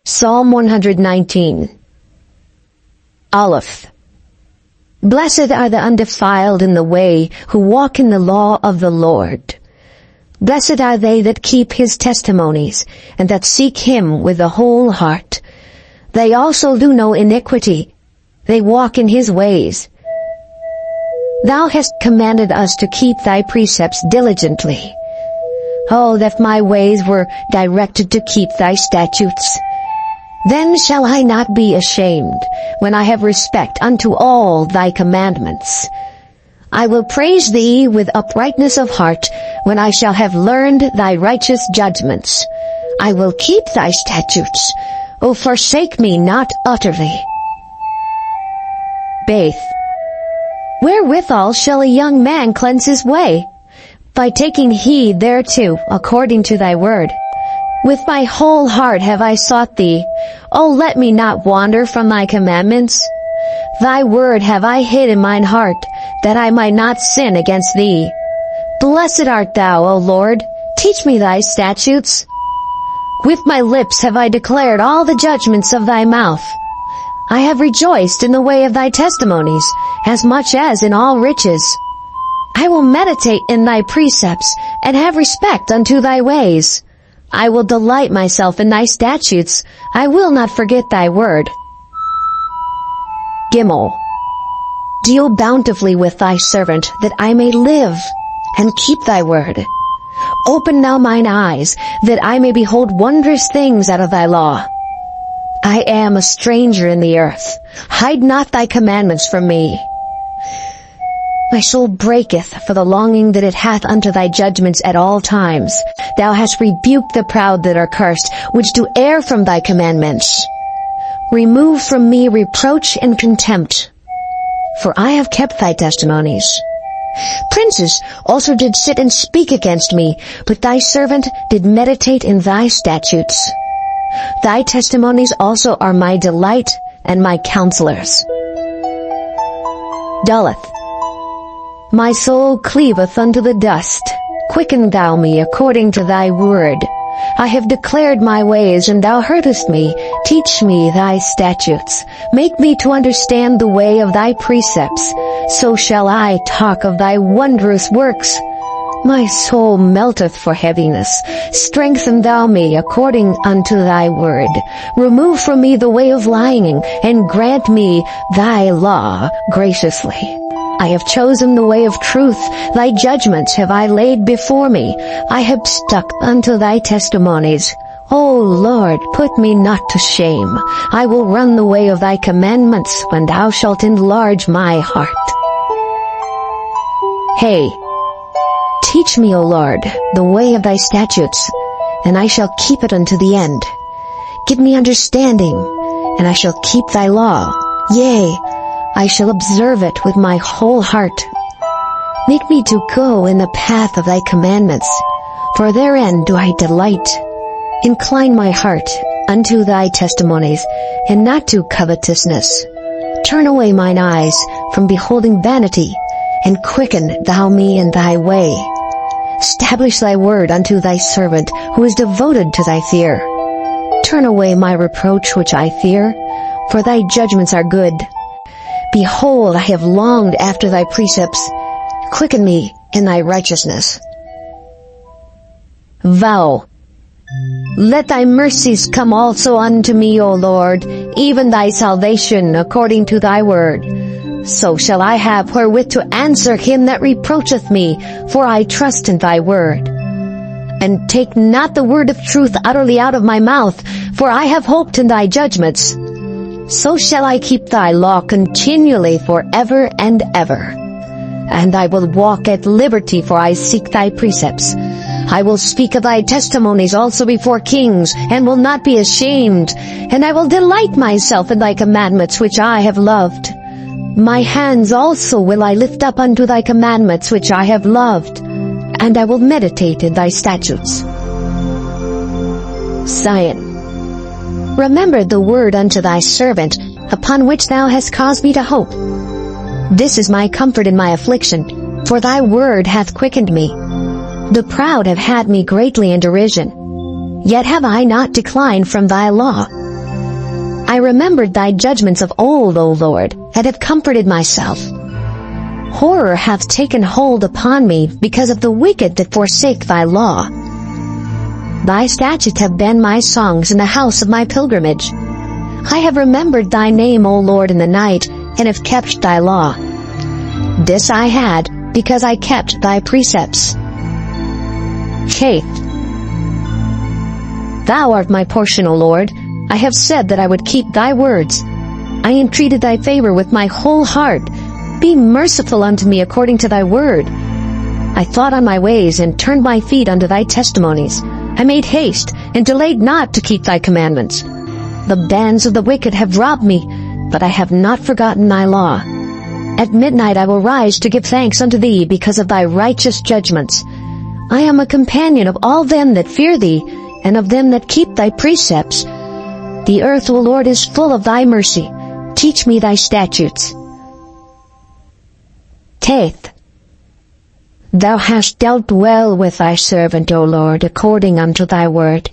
Psalm 119. Aleph. Blessed are the undefiled in the way, who walk in the law of the Lord. Blessed are they that keep his testimonies, and that seek him with the whole heart. They also do no iniquity. They walk in his ways. Thou hast commanded us to keep thy precepts diligently. Oh, that my ways were directed to keep thy statutes. Then shall I not be ashamed, when I have respect unto all thy commandments. I will praise thee with uprightness of heart, when I shall have learned thy righteous judgments. I will keep thy statutes. O forsake me not utterly. Baith. Wherewithal shall a young man cleanse his way? By taking heed thereto, according to thy word. With my whole heart have I sought thee. O let me not wander from thy commandments. Thy word have I hid in mine heart, that I might not sin against thee. Blessed art thou, O Lord. Teach me thy statutes. With my lips have I declared all the judgments of thy mouth. I have rejoiced in the way of thy testimonies, as much as in all riches. I will meditate in thy precepts, and have respect unto thy ways. I will delight myself in thy statutes. I will not forget thy word. Gimel. Deal bountifully with thy servant, that I may live, and keep thy word. Open now mine eyes, that I may behold wondrous things out of thy law. I am a stranger in the earth. Hide not thy commandments from me. My soul breaketh for the longing that it hath unto thy judgments at all times. Thou hast rebuked the proud that are cursed, which do err from thy commandments. Remove from me reproach and contempt, for I have kept thy testimonies. Princes also did sit and speak against me, but thy servant did meditate in thy statutes. Thy testimonies also are my delight and my counselors. Dulleth. My soul cleaveth unto the dust. Quicken thou me according to thy word. I have declared my ways, and thou heardest me. Teach me thy statutes. Make me to understand the way of thy precepts. So shall I talk of thy wondrous works. My soul melteth for heaviness. Strengthen thou me according unto thy word. Remove from me the way of lying, and grant me thy law graciously. I have chosen the way of truth. Thy judgments have I laid before me. I have stuck unto thy testimonies. O Lord, put me not to shame. I will run the way of thy commandments, when thou shalt enlarge my heart. Hey, teach me, O Lord, the way of thy statutes, and I shall keep it unto the end. Give me understanding, and I shall keep thy law. Yea, I shall observe it with my whole heart. Make me to go in the path of thy commandments, for therein do I delight. Incline my heart unto thy testimonies, and not to covetousness. Turn away mine eyes from beholding vanity, and quicken thou me in thy way. Establish thy word unto thy servant, who is devoted to thy fear. Turn away my reproach which I fear, for thy judgments are good. Behold, I have longed after thy precepts. Quicken me in thy righteousness. Vow. Let thy mercies come also unto me, O Lord, even thy salvation according to thy word. So shall I have wherewith to answer him that reproacheth me, for I trust in thy word. And take not the word of truth utterly out of my mouth, for I have hoped in thy judgments. So shall I keep thy law continually forever and ever. And I will walk at liberty, for I seek thy precepts. I will speak of thy testimonies also before kings, and will not be ashamed. And I will delight myself in thy commandments which I have loved. My hands also will I lift up unto thy commandments which I have loved, and I will meditate in thy statutes. Zion. Remember the word unto thy servant, upon which thou hast caused me to hope. This is my comfort in my affliction, for thy word hath quickened me. The proud have had me greatly in derision. Yet have I not declined from thy law. I remembered thy judgments of old, O Lord, and have comforted myself. Horror hath taken hold upon me because of the wicked that forsake thy law. Thy statutes have been my songs in the house of my pilgrimage. I have remembered thy name, O Lord, in the night, and have kept thy law. This I had, because I kept thy precepts. Faith. Thou art my portion, O Lord. I have said that I would keep thy words. I entreated thy favor with my whole heart. Be merciful unto me according to thy word. I thought on my ways, and turned my feet unto thy testimonies. I made haste, and delayed not to keep thy commandments. The bands of the wicked have robbed me, but I have not forgotten thy law. At midnight I will rise to give thanks unto thee because of thy righteous judgments. I am a companion of all them that fear thee, and of them that keep thy precepts. The earth, O Lord, is full of thy mercy. Teach me thy statutes. Teth. Thou hast dealt well with thy servant, O Lord, according unto thy word.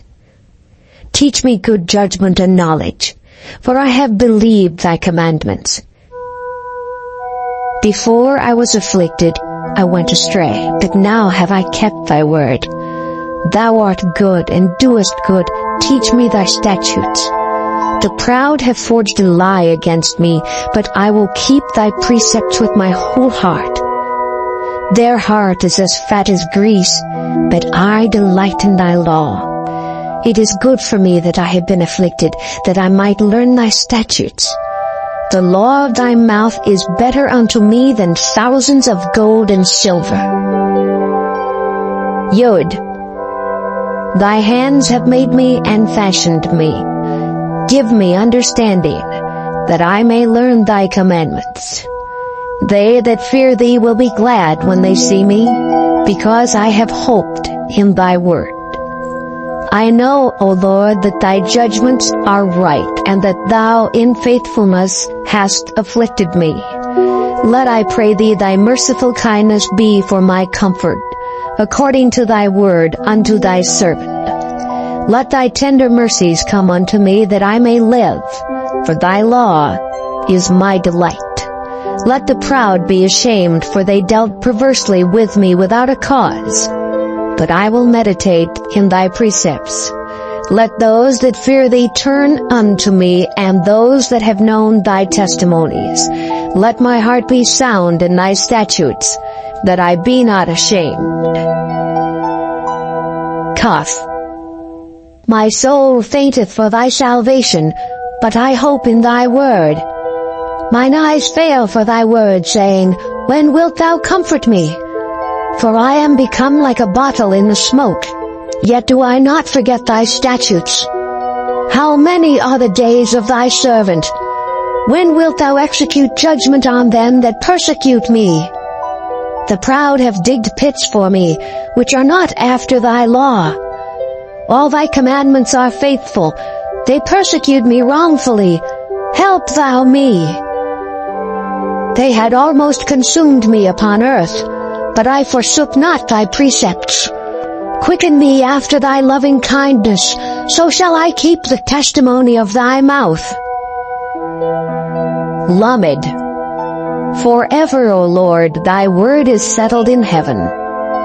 Teach me good judgment and knowledge, for I have believed thy commandments. Before I was afflicted, I went astray, but now have I kept thy word. Thou art good, and doest good. Teach me thy statutes. The proud have forged a lie against me, but I will keep thy precepts with my whole heart. Their heart is as fat as grease, but I delight in thy law. It is good for me that I have been afflicted, that I might learn thy statutes. The law of thy mouth is better unto me than thousands of gold and silver. Yod. Thy hands have made me and fashioned me. Give me understanding, that I may learn thy commandments. They that fear thee will be glad when they see me, because I have hoped in thy word. I know, O Lord, that thy judgments are right, and that thou in faithfulness hast afflicted me. Let, I pray thee, thy merciful kindness be for my comfort, according to thy word unto thy servant. Let thy tender mercies come unto me, that I may live, for thy law is my delight. Let the proud be ashamed, for they dealt perversely with me without a cause. But I will meditate in thy precepts. Let those that fear thee turn unto me, and those that have known thy testimonies. Let my heart be sound in thy statutes, that I be not ashamed. Kaf. My soul fainteth for thy salvation, but I hope in thy word. Mine eyes fail for thy word, saying, When wilt thou comfort me? For I am become like a bottle in the smoke, yet do I not forget thy statutes. How many are the days of thy servant? When wilt thou execute judgment on them that persecute me? The proud have digged pits for me, which are not after thy law. All thy commandments are faithful. They persecute me wrongfully. Help thou me. They had almost consumed me upon earth, but I forsook not thy precepts. Quicken me after thy loving kindness, so shall I keep the testimony of thy mouth. Lamed. Forever, O Lord, thy word is settled in heaven.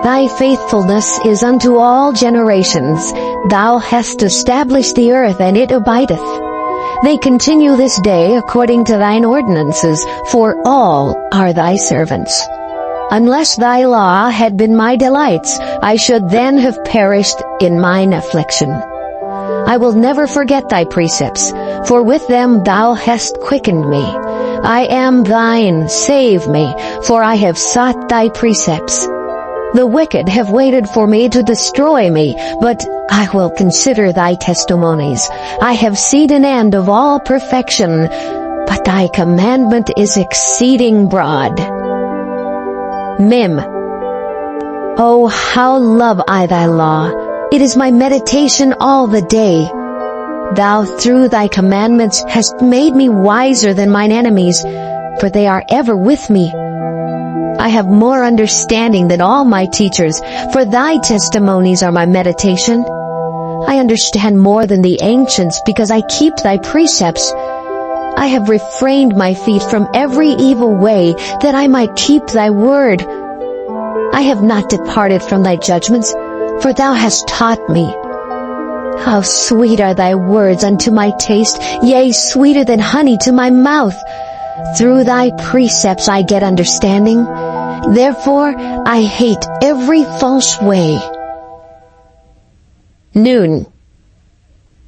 Thy faithfulness is unto all generations. Thou hast established the earth, and it abideth. They continue this day according to thine ordinances, for all are thy servants. Unless thy law had been my delights, I should then have perished in mine affliction. I will never forget thy precepts, for with them thou hast quickened me. I am thine, save me, for I have sought thy precepts. The wicked have waited for me to destroy me, but I will consider thy testimonies. I have seen an end of all perfection, but thy commandment is exceeding broad. Mem. Oh, how love I thy law! It is my meditation all the day. Thou through thy commandments hast made me wiser than mine enemies, for they are ever with me. I have more understanding than all my teachers, for thy testimonies are my meditation. I understand more than the ancients because I keep thy precepts. I have refrained my feet from every evil way that I might keep thy word. I have not departed from thy judgments, for thou hast taught me. How sweet are thy words unto my taste, yea, sweeter than honey to my mouth. Through thy precepts I get understanding. Therefore I hate every false way. Noon.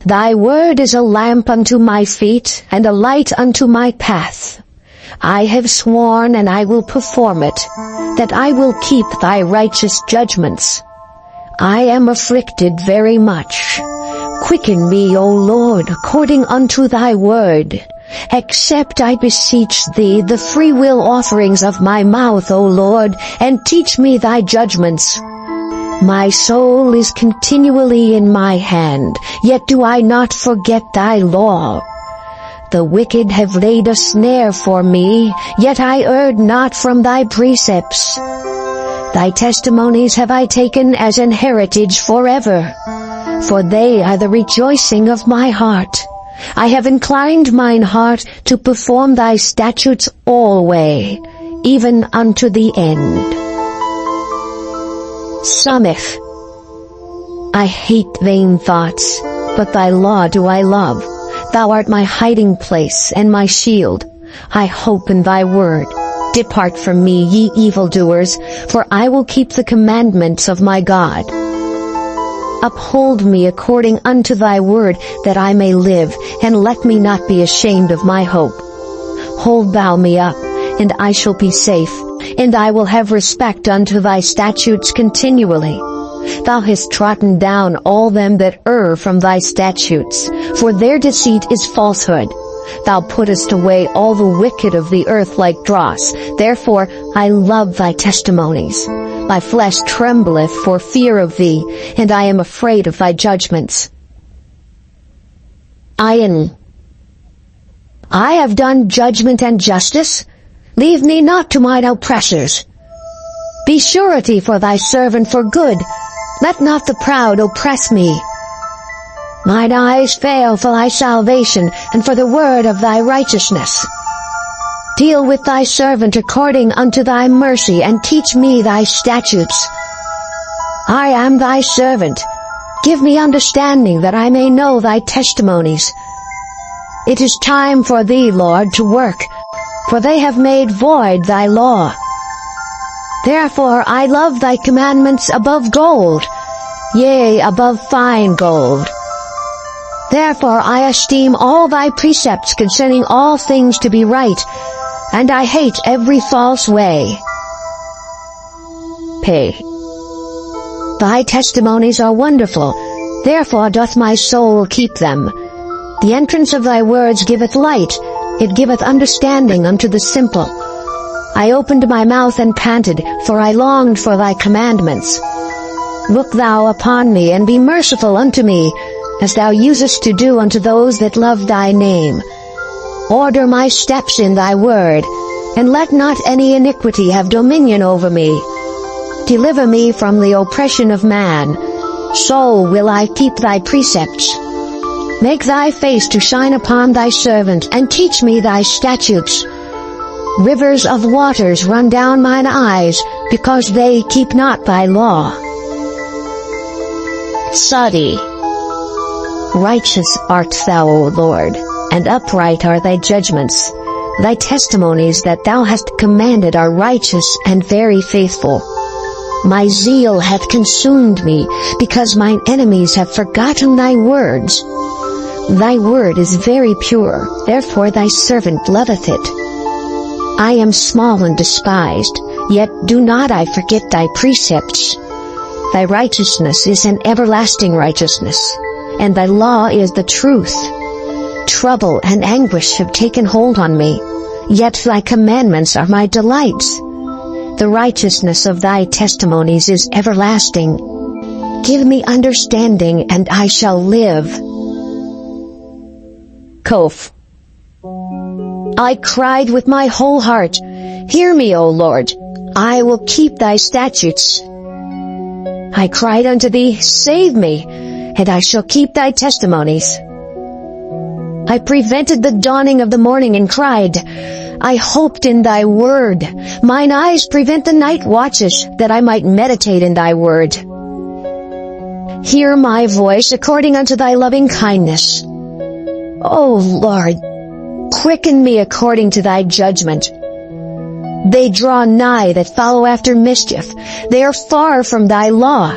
Thy word is a lamp unto my feet, and a light unto my path. I have sworn, and I will perform it, that I will keep thy righteous judgments. I am afflicted very much. Quicken me, O Lord, according unto thy word. Accept, I beseech thee, the free will offerings of my mouth, O Lord, and teach me thy judgments. My soul is continually in my hand, yet do I not forget thy law. The wicked have laid a snare for me, yet I erred not from thy precepts. Thy testimonies have I taken as an heritage forever, for they are the rejoicing of my heart. I have inclined mine heart to perform thy statutes alway, even unto the end. Summeth. I hate vain thoughts, but thy law do I love. Thou art my hiding place and my shield. I hope in thy word. Depart from me, ye evildoers, for I will keep the commandments of my God. Uphold me according unto thy word, that I may live, and let me not be ashamed of my hope. Hold thou me up, and I shall be safe, and I will have respect unto thy statutes continually. Thou hast trodden down all them that err from thy statutes, for their deceit is falsehood. Thou puttest away all the wicked of the earth like dross. Therefore I love thy testimonies. My flesh trembleth for fear of thee, and I am afraid of thy judgments. I have done judgment and justice. Leave me not to mine oppressors. Be surety for thy servant for good. Let not the proud oppress me. Mine eyes fail for thy salvation, and for the word of thy righteousness. Deal with thy servant according unto thy mercy, and teach me thy statutes. I am thy servant. Give me understanding, that I may know thy testimonies. It is time for thee, Lord, to work, for they have made void thy law. Therefore I love thy commandments above gold, yea, above fine gold. Therefore I esteem all thy precepts concerning all things to be right, and I hate every false way. Pay. Thy testimonies are wonderful, therefore doth my soul keep them. The entrance of thy words giveth light, it giveth understanding unto the simple. I opened my mouth and panted, for I longed for thy commandments. Look thou upon me, and be merciful unto me, as thou usest to do unto those that love thy name. Order my steps in thy word, and let not any iniquity have dominion over me. Deliver me from the oppression of man, so will I keep thy precepts. Make thy face to shine upon thy servant, and teach me thy statutes. Rivers of waters run down mine eyes, because they keep not thy law. Sadi. Righteous art thou, O Lord, and upright are thy judgments. Thy testimonies that thou hast commanded are righteous and very faithful. My zeal hath consumed me, because mine enemies have forgotten thy words. Thy word is very pure, therefore thy servant loveth it. I am small and despised, yet do not I forget thy precepts. Thy righteousness is an everlasting righteousness, and thy law is the truth. Trouble and anguish have taken hold on me, yet thy commandments are my delights. The righteousness of thy testimonies is everlasting. Give me understanding, and I shall live. Kof. I cried with my whole heart, hear me, O Lord, I will keep thy statutes. I cried unto thee, save me, and I shall keep thy testimonies. I prevented the dawning of the morning and cried, I hoped in thy word. Mine eyes prevent the night watches, that I might meditate in thy word. Hear my voice according unto thy loving kindness. O Lord, quicken me according to thy judgment. They draw nigh that follow after mischief. They are far from thy law.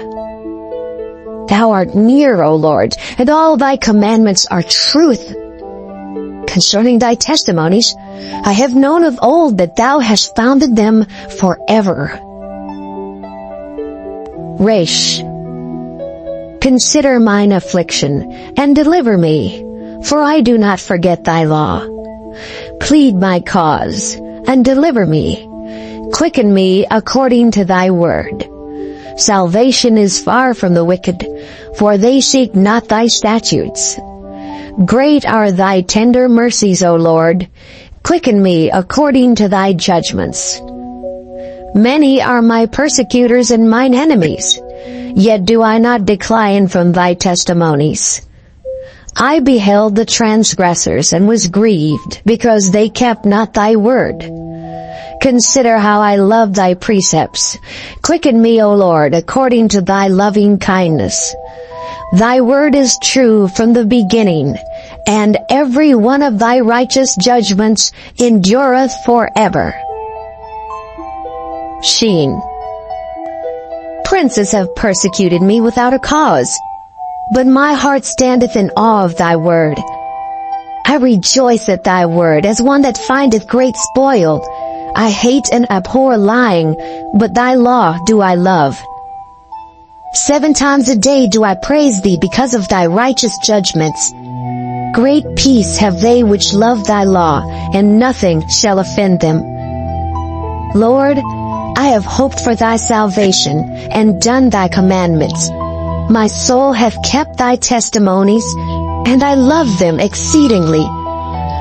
Thou art near, O Lord, and all thy commandments are truth. Concerning thy testimonies, I have known of old that thou hast founded them forever. Resh. Consider mine affliction, and deliver me, for I do not forget thy law. Plead my cause, and deliver me. Quicken me according to thy word. Salvation is far from the wicked, for they seek not thy statutes. Great are thy tender mercies, O Lord. Quicken me according to thy judgments. Many are my persecutors and mine enemies, yet do I not decline from thy testimonies. I beheld the transgressors and was grieved, because they kept not thy word. Consider how I love thy precepts. Quicken me, O Lord, according to thy loving kindness. Thy word is true from the beginning, and every one of thy righteous judgments endureth forever. Sheen. Princes have persecuted me without a cause, but my heart standeth in awe of thy word. I rejoice at thy word as one that findeth great spoil. I hate and abhor lying, but thy law do I love. 7 times a day do I praise thee because of thy righteous judgments. Great peace have they which love thy law, and nothing shall offend them. Lord, I have hoped for thy salvation, and done thy commandments. My soul hath kept thy testimonies, and I love them exceedingly.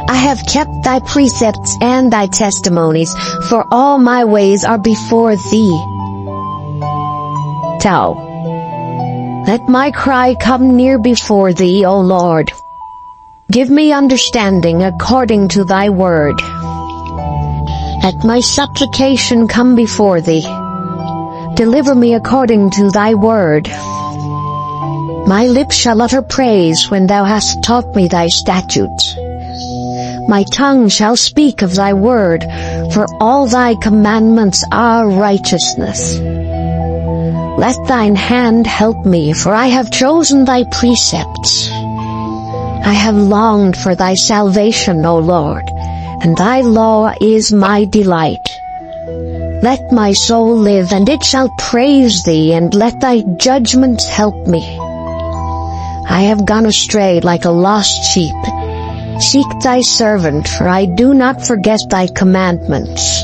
I have kept thy precepts and thy testimonies, for all my ways are before thee. Tau. Let my cry come near before thee, O Lord. Give me understanding according to thy word. Let my supplication come before thee. Deliver me according to thy word. My lips shall utter praise when thou hast taught me thy statutes. My tongue shall speak of thy word, for all thy commandments are righteousness. Let thine hand help me, for I have chosen thy precepts. I have longed for thy salvation, O Lord, and thy law is my delight. Let my soul live, and it shall praise thee, and let thy judgments help me. I have gone astray like a lost sheep. Seek thy servant, for I do not forget thy commandments.